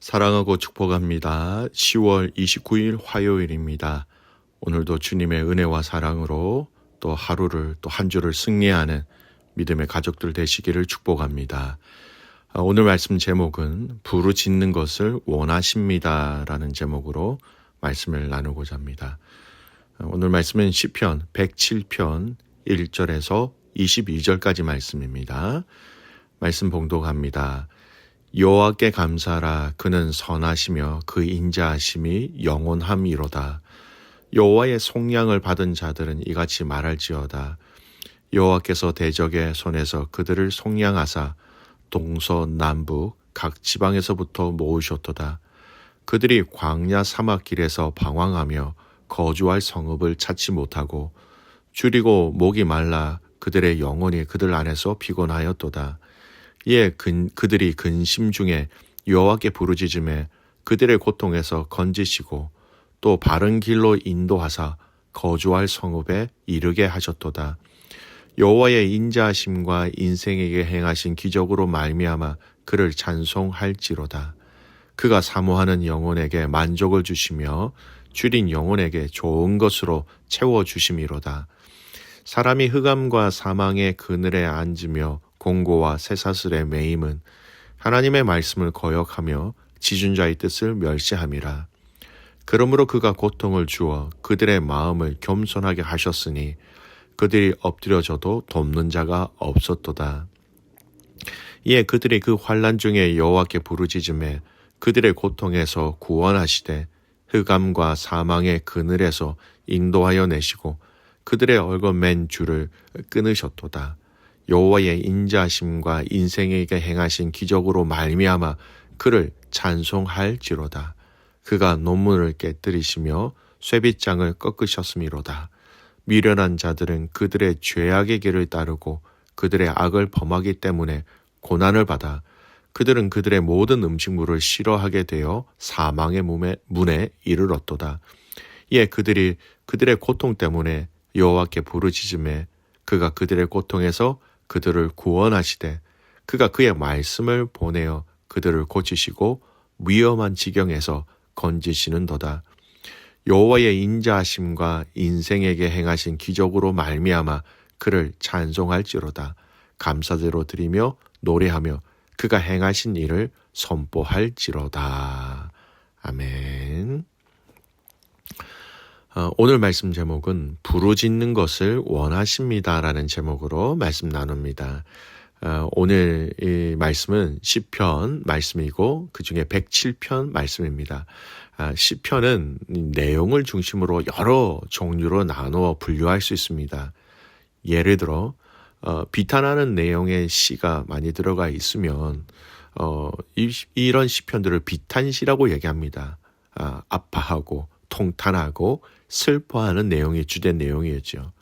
사랑하고 축복합니다. 10월 29일 화요일입니다. 오늘도 주님의 은혜와 사랑으로 또 하루를 또 한 주를 승리하는 믿음의 가족들 되시기를 축복합니다. 오늘 말씀 제목은 부르짖는 것을 원하십니다 라는 제목으로 말씀을 나누고자 합니다. 오늘 말씀은 시편 107편 1절에서 22절까지 말씀입니다. 말씀 봉독합니다. 여호와께 감사하라. 그는 선하시며 그 인자하심이 영원함이로다. 여호와의 속량을 받은 자들은 이같이 말할지어다. 여호와께서 대적의 손에서 그들을 속량하사 동서남북 각 지방에서부터 모으셨도다. 그들이 광야 사막 길에서 방황하며 거주할 성읍을 찾지 못하고 줄이고 목이 말라 그들의 영혼이 그들 안에서 피곤하였도다. 이에 그들이 근심 중에 여호와께 부르짖음에 그들의 고통에서 건지시고 또 바른 길로 인도하사 거주할 성읍에 이르게 하셨도다. 여호와의 인자하심과 인생에게 행하신 기적으로 말미암아 그를 찬송할지로다. 그가 사모하는 영혼에게 만족을 주시며 줄인 영혼에게 좋은 것으로 채워주심이로다. 사람이 흑암과 사망의 그늘에 앉으며 공고와 쇠사슬의 매임은 하나님의 말씀을 거역하며 지존자의 뜻을 멸시함이라. 그러므로 그가 고통을 주어 그들의 마음을 겸손하게 하셨으니 그들이 엎드려져도 돕는 자가 없었도다. 이에 그들이 그 환난 중에 여호와께 부르짖음에 그들의 고통에서 구원하시되 흑암과 사망의 그늘에서 인도하여 내시고 그들의 얽어맨 줄을 끊으셨도다. 여호와의 인자하심과 인생에게 행하신 기적으로 말미암아 그를 찬송할지로다. 그가 논문을 깨뜨리시며 쇠빗장을 꺾으셨음이로다. 미련한 자들은 그들의 죄악의 길을 따르고 그들의 악을 범하기 때문에 고난을 받아 그들은 그들의 모든 음식물을 싫어하게 되어 사망의 문에 이르렀도다. 이에 그들이 그들의 고통 때문에 여호와께 부르짖음에 그가 그들의 고통에서 그들을 구원하시되 그가 그의 말씀을 보내어 그들을 고치시고 위험한 지경에서 건지시는도다. 여호와의 인자하심과 인생에게 행하신 기적으로 말미암아 그를 찬송할지로다. 감사제로 드리며 노래하며 그가 행하신 일을 선포할지로다. 아멘. 오늘 말씀 제목은 부르짖는 것을 원하십니다 라는 제목으로 말씀 나눕니다. 오늘 이 말씀은 시편 말씀이고 그 중에 107편 말씀입니다. 시편은 내용을 중심으로 여러 종류로 나누어 분류할 수 있습니다. 예를 들어 비탄하는 내용의 시가 많이 들어가 있으면 이런 시편들을 비탄시라고 얘기합니다. 아파하고 통탄하고 슬퍼하는 내용이 주된 내용이었죠.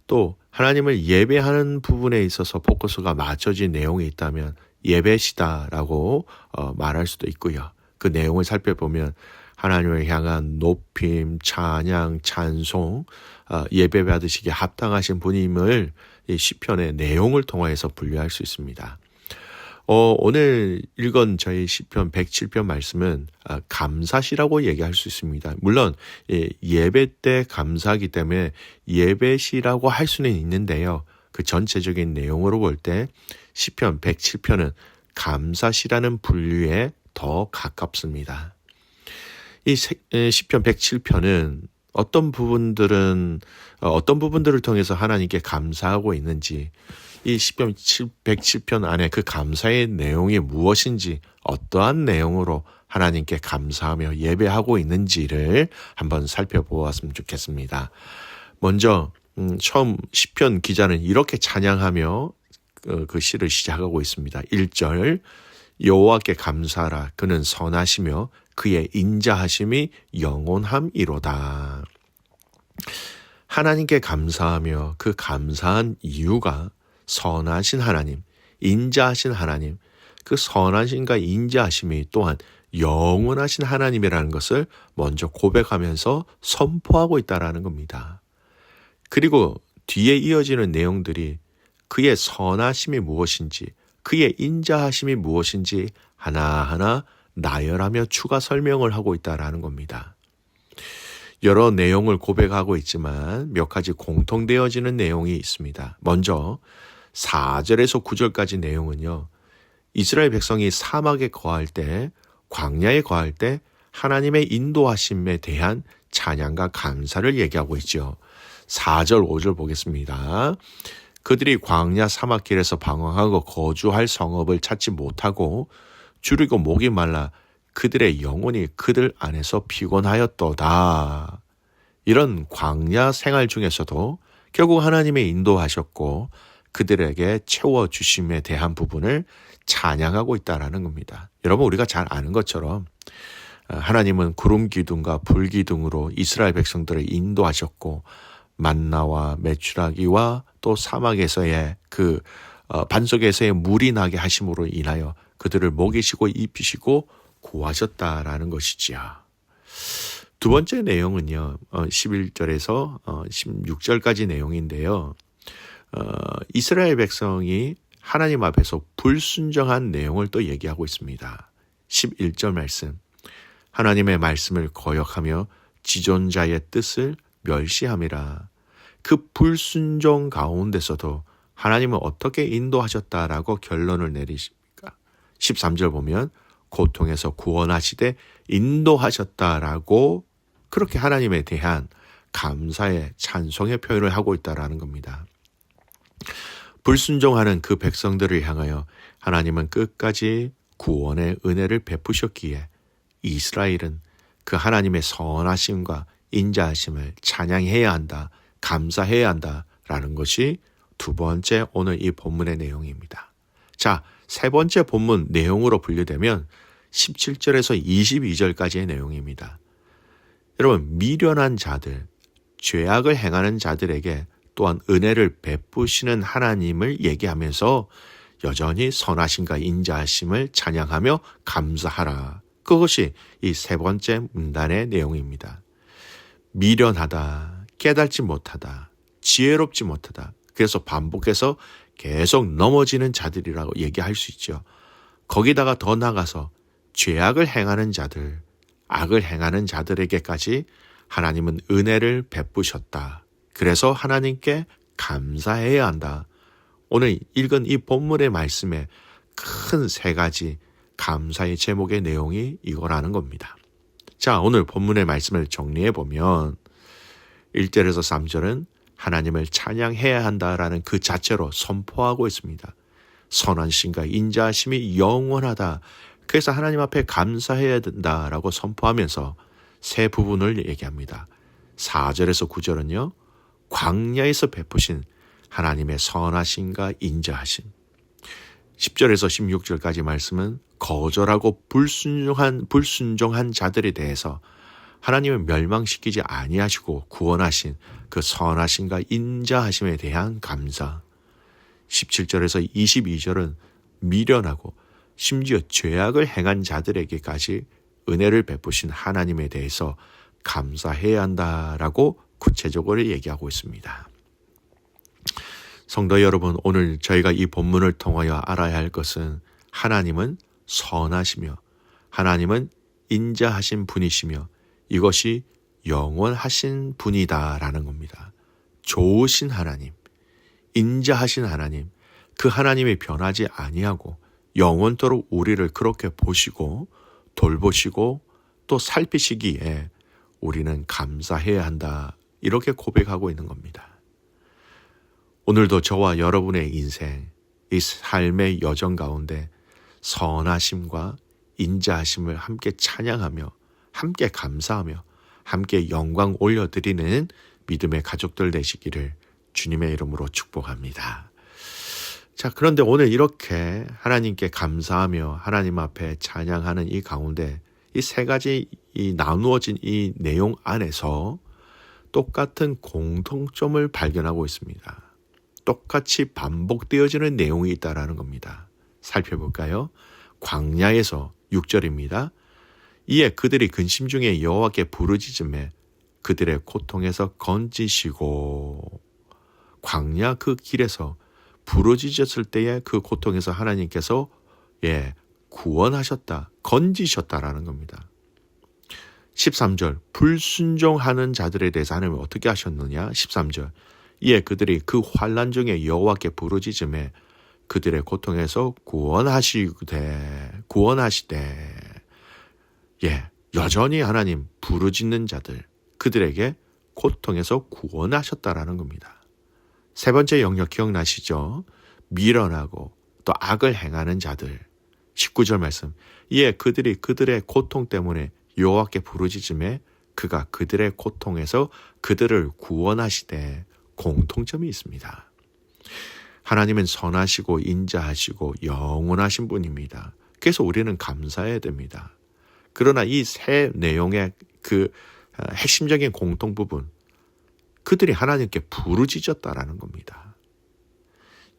또 하나님을 예배하는 부분에 있어서 포커스가 맞춰진 내용이 있다면 예배시다라고 말할 수도 있고요. 그 내용을 살펴보면 하나님을 향한 높임, 찬양, 찬송, 예배 받으시기에 합당하신 분임을 이 시편의 내용을 통해서 분류할 수 있습니다. 오늘 읽은 저희 시편 107편 말씀은 감사시라고 얘기할 수 있습니다. 물론 예배 때 감사하기 때문에 예배시라고 할 수는 있는데요. 그 전체적인 내용으로 볼 때 시편 107편은 감사시라는 분류에 더 가깝습니다. 이 시편 107편은 어떤 부분들을 통해서 하나님께 감사하고 있는지, 이 시편 107편 안에 그 감사의 내용이 무엇인지, 어떠한 내용으로 하나님께 감사하며 예배하고 있는지를 한번 살펴보았으면 좋겠습니다. 먼저 처음 시편 기자는 이렇게 찬양하며 그 시를 시작하고 있습니다. 1절 여호와께 감사하라. 그는 선하시며 그의 인자하심이 영원함이로다. 하나님께 감사하며 그 감사한 이유가 선하신 하나님, 인자하신 하나님, 그 선하심과 인자하심이 또한 영원하신 하나님이라는 것을 먼저 고백하면서 선포하고 있다는 겁니다. 그리고 뒤에 이어지는 내용들이 그의 선하심이 무엇인지, 그의 인자하심이 무엇인지 하나하나 나열하며 추가 설명을 하고 있다라는 겁니다. 여러 내용을 고백하고 있지만 몇 가지 공통되어지는 내용이 있습니다. 먼저 4절에서 9절까지 내용은요. 이스라엘 백성이 사막에 거할 때, 광야에 거할 때 하나님의 인도하심에 대한 찬양과 감사를 얘기하고 있죠. 4절, 5절 보겠습니다. 그들이 광야 사막길에서 방황하고 거주할 성읍을 찾지 못하고 줄이고 목이 말라 그들의 영혼이 그들 안에서 피곤하였도다. 이런 광야 생활 중에서도 결국 하나님의 인도하셨고 그들에게 채워주심에 대한 부분을 찬양하고 있다는 겁니다. 여러분 우리가 잘 아는 것처럼 하나님은 구름 기둥과 불 기둥으로 이스라엘 백성들을 인도하셨고 만나와 메추라기와 또 사막에서의 그 반석에서의 물이 나게 하심으로 인하여 그들을 먹이시고 입히시고 구하셨다라는 것이지요. 두 번째 내용은요. 11절에서 16절까지 내용인데요. 이스라엘 백성이 하나님 앞에서 불순종한 내용을 또 얘기하고 있습니다. 11절 말씀. 하나님의 말씀을 거역하며 지존자의 뜻을 멸시함이라. 그 불순종 가운데서도 하나님은 어떻게 인도하셨다라고 결론을 내리십니까? 13절 보면 고통에서 구원하시되 인도하셨다라고 그렇게 하나님에 대한 감사의 찬송의 표현을 하고 있다라는 겁니다. 불순종하는 그 백성들을 향하여 하나님은 끝까지 구원의 은혜를 베푸셨기에 이스라엘은 그 하나님의 선하심과 인자하심을 찬양해야 한다, 감사해야 한다라는 것이 두 번째 오늘 이 본문의 내용입니다. 자, 세 번째 본문 내용으로 분류되면 17절에서 22절까지의 내용입니다. 여러분, 미련한 자들, 죄악을 행하는 자들에게 또한 은혜를 베푸시는 하나님을 얘기하면서 여전히 선하심과 인자하심을 찬양하며 감사하라. 그것이 이 세 번째 문단의 내용입니다. 미련하다, 깨닫지 못하다, 지혜롭지 못하다. 그래서 반복해서 계속 넘어지는 자들이라고 얘기할 수 있죠. 거기다가 더 나가서 죄악을 행하는 자들, 악을 행하는 자들에게까지 하나님은 은혜를 베푸셨다. 그래서 하나님께 감사해야 한다. 오늘 읽은 이 본문의 말씀에 큰 세 가지 감사의 제목의 내용이 이거라는 겁니다. 자, 오늘 본문의 말씀을 정리해 보면 1절에서 3절은 하나님을 찬양해야 한다라는 그 자체로 선포하고 있습니다. 선한 신과 인자하심이 영원하다. 그래서 하나님 앞에 감사해야 된다라고 선포하면서 세 부분을 얘기합니다. 4절에서 9절은요. 광야에서 베푸신 하나님의 선하심과 인자하심. 10절에서 16절까지 말씀은 거절하고 불순종한 자들에 대해서 하나님을 멸망시키지 아니하시고 구원하신 그 선하심과 인자하심에 대한 감사. 17절에서 22절은 미련하고 심지어 죄악을 행한 자들에게까지 은혜를 베푸신 하나님에 대해서 감사해야 한다라고 구체적으로 얘기하고 있습니다. 성도 여러분, 오늘 저희가 이 본문을 통하여 알아야 할 것은 하나님은 선하시며 하나님은 인자하신 분이시며 이것이 영원하신 분이다라는 겁니다. 좋으신 하나님, 인자하신 하나님, 그 하나님이 변하지 아니하고 영원토록 우리를 그렇게 보시고 돌보시고 또 살피시기에 우리는 감사해야 한다. 이렇게 고백하고 있는 겁니다. 오늘도 저와 여러분의 인생, 이 삶의 여정 가운데 선하심과 인자하심을 함께 찬양하며 함께 감사하며 함께 영광 올려드리는 믿음의 가족들 되시기를 주님의 이름으로 축복합니다. 자, 그런데 오늘 이렇게 하나님께 감사하며 하나님 앞에 찬양하는 이 가운데 이 세 가지 이 나누어진 이 내용 안에서 똑같은 공통점을 발견하고 있습니다. 똑같이 반복되어지는 내용이 있다라는 겁니다. 살펴볼까요? 광야에서 6절입니다. 이에 그들이 근심 중에 여호와께 부르짖음에 그들의 고통에서 건지시고. 광야 그 길에서 부르짖었을 때의 그 고통에서 하나님께서 구원하셨다, 건지셨다라는 겁니다. 13절 불순종하는 자들에 대해서 하나님은 어떻게 하셨느냐. 13절 이에 그들이 그 환난 중에 여호와께 부르짖음에 그들의 고통에서 구원하시되 여전히 하나님 부르짖는 자들 그들에게 고통에서 구원하셨다라는 겁니다. 세 번째 영역 기억나시죠? 미련하고 또 악을 행하는 자들 19절 말씀 이에 그들이 그들의 고통 때문에 여호와께 부르짖음에 그가 그들의 고통에서 그들을 구원하시되 공통점이 있습니다. 하나님은 선하시고 인자하시고 영원하신 분입니다. 그래서 우리는 감사해야 됩니다. 그러나 이 세 내용의 그 핵심적인 공통 부분 그들이 하나님께 부르짖었다라는 겁니다.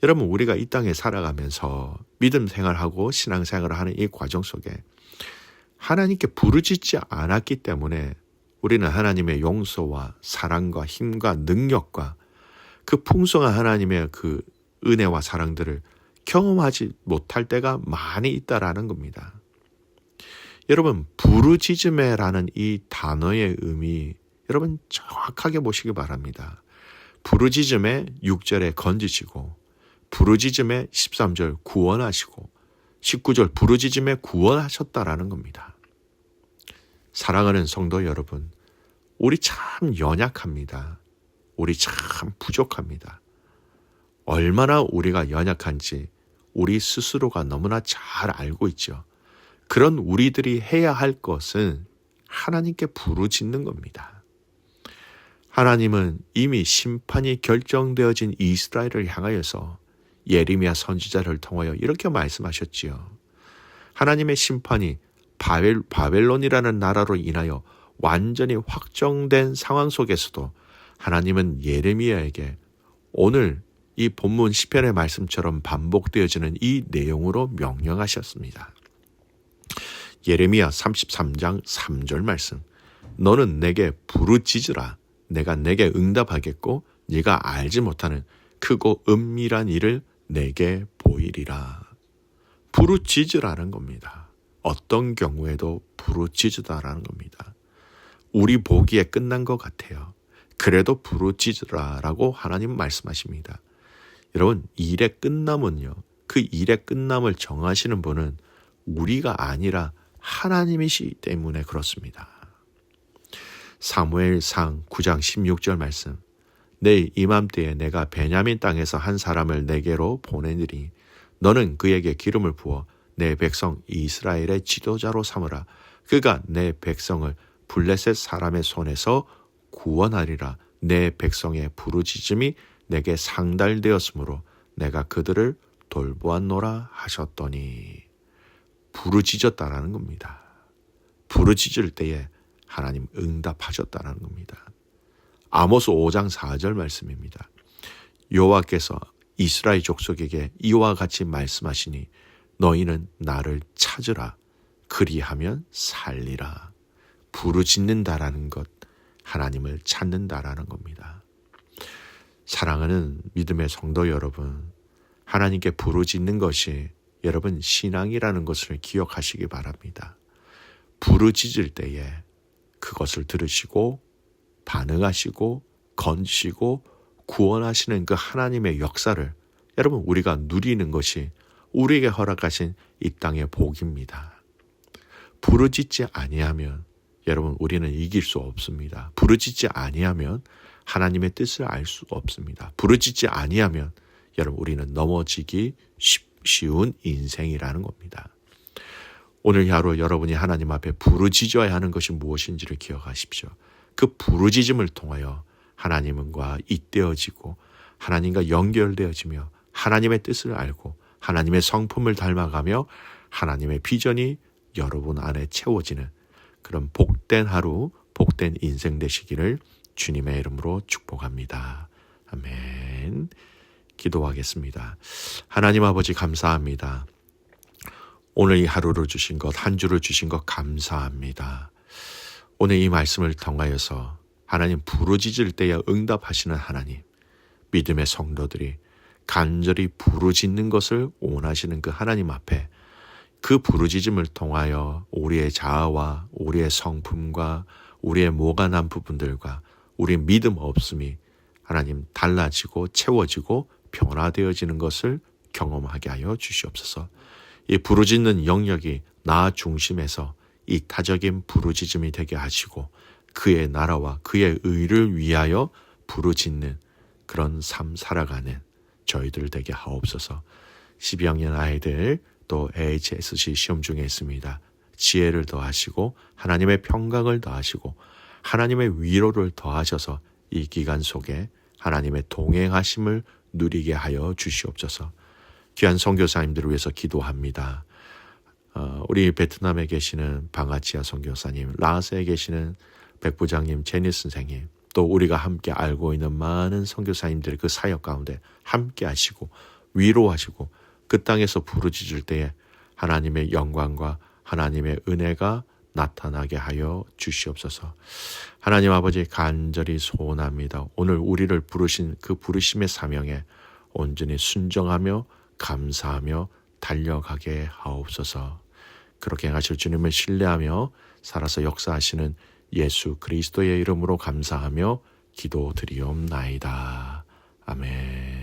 여러분 우리가 이 땅에 살아가면서 믿음 생활하고 신앙 생활을 하는 이 과정 속에 하나님께 부르짖지 않았기 때문에 우리는 하나님의 용서와 사랑과 힘과 능력과 그 풍성한 하나님의 그 은혜와 사랑들을 경험하지 못할 때가 많이 있다라는 겁니다. 여러분 부르짖음에라는 이 단어의 의미 여러분 정확하게 보시기 바랍니다. 부르짖음에 6절에 건지시고 부르짖음에 13절 구원하시고 19절 부르짖음에 구원하셨다라는 겁니다. 사랑하는 성도 여러분, 우리 참 연약합니다. 우리 참 부족합니다. 얼마나 우리가 연약한지 우리 스스로가 너무나 잘 알고 있죠. 그런 우리들이 해야 할 것은 하나님께 부르짖는 겁니다. 하나님은 이미 심판이 결정되어진 이스라엘을 향하여서 예레미야 선지자를 통하여 이렇게 말씀하셨지요. 하나님의 심판이 바벨론이라는 나라로 인하여 완전히 확정된 상황 속에서도 하나님은 예레미야에게 오늘 이 본문 시편의 말씀처럼 반복되어지는 이 내용으로 명령하셨습니다. 예레미야 33장 3절 말씀 너는 내게 부르짖으라 내가 내게 응답하겠고 네가 알지 못하는 크고 은밀한 일을 내게 보이리라. 부르짖으라는 겁니다. 어떤 경우에도 부르짖으라는 겁니다. 우리 보기에 끝난 것 같아요. 그래도 부르짖으라라고 하나님 말씀하십니다. 여러분 일의 끝남은요. 그 일의 끝남을 정하시는 분은 우리가 아니라 하나님이시기 때문에 그렇습니다. 사무엘상 9장 16절 말씀 내일 이맘때에 내가 베냐민 땅에서 한 사람을 내게로 보내리니 너는 그에게 기름을 부어 내 백성 이스라엘의 지도자로 삼으라. 그가 내 백성을 블레셋 사람의 손에서 구원하리라. 내 백성의 부르짖음이 내게 상달되었으므로 내가 그들을 돌보았노라 하셨더니 부르짖었다라는 겁니다. 부르짖을 때에 하나님 응답하셨다라는 겁니다. 아모스 5장 4절 말씀입니다. 여호와께서 이스라엘 족속에게 이와 같이 말씀하시니 너희는 나를 찾으라. 그리하면 살리라. 부르짖는다라는 것, 하나님을 찾는다라는 겁니다. 사랑하는 믿음의 성도 여러분, 하나님께 부르짖는 것이 여러분 신앙이라는 것을 기억하시기 바랍니다. 부르짖을 때에 그것을 들으시고 반응하시고 건지시고 구원하시는 그 하나님의 역사를 여러분 우리가 누리는 것이 우리에게 허락하신 이 땅의 복입니다. 부르짖지 아니하면 여러분 우리는 이길 수 없습니다. 부르짖지 아니하면 하나님의 뜻을 알 수 없습니다. 부르짖지 아니하면 여러분 우리는 넘어지기 쉬운 인생이라는 겁니다. 오늘 하루 여러분이 하나님 앞에 부르짖어야 하는 것이 무엇인지를 기억하십시오. 그 부르짖음을 통하여 하나님과 잇대어지고 하나님과 연결되어지며 하나님의 뜻을 알고 하나님의 성품을 닮아가며 하나님의 비전이 여러분 안에 채워지는 그런 복된 하루, 복된 인생 되시기를 주님의 이름으로 축복합니다. 아멘. 기도하겠습니다. 하나님 아버지 감사합니다. 오늘 이 하루를 주신 것, 한 주를 주신 것 감사합니다. 오늘 이 말씀을 통하여서 하나님 부르짖을 때에 응답하시는 하나님, 믿음의 성도들이 간절히 부르짖는 것을 원하시는 그 하나님 앞에 그 부르짖음을 통하여 우리의 자아와 우리의 성품과 우리의 모관한 부분들과 우리의 믿음 없음이 하나님 달라지고 채워지고 변화되어지는 것을 경험하게 하여 주시옵소서. 이 부르짖는 영역이 나 중심에서 이타적인 부르짖음이 되게 하시고 그의 나라와 그의 의를 위하여 부르짖는 그런 삶 살아가는 저희들 되게 하옵소서. 12학년 아이들 또 HSC 시험 중에 있습니다. 지혜를 더하시고 하나님의 평강을 더하시고 하나님의 위로를 더하셔서 이 기간 속에 하나님의 동행하심을 누리게 하여 주시옵소서. 귀한 선교사님들을 위해서 기도합니다. 우리 베트남에 계시는 방아치아 선교사님, 라스에 계시는 백부장님, 제니스 선생님, 또 우리가 함께 알고 있는 많은 선교사님들의 그 사역 가운데 함께 하시고 위로하시고 그 땅에서 부르짖을 때에 하나님의 영광과 하나님의 은혜가 나타나게 하여 주시옵소서. 하나님 아버지 간절히 소원합니다. 오늘 우리를 부르신 그 부르심의 사명에 온전히 순종하며 감사하며 달려가게 하옵소서. 그렇게 행하실 주님을 신뢰하며 살아서 역사하시는 예수 그리스도의 이름으로 감사하며 기도드리옵나이다. 아멘.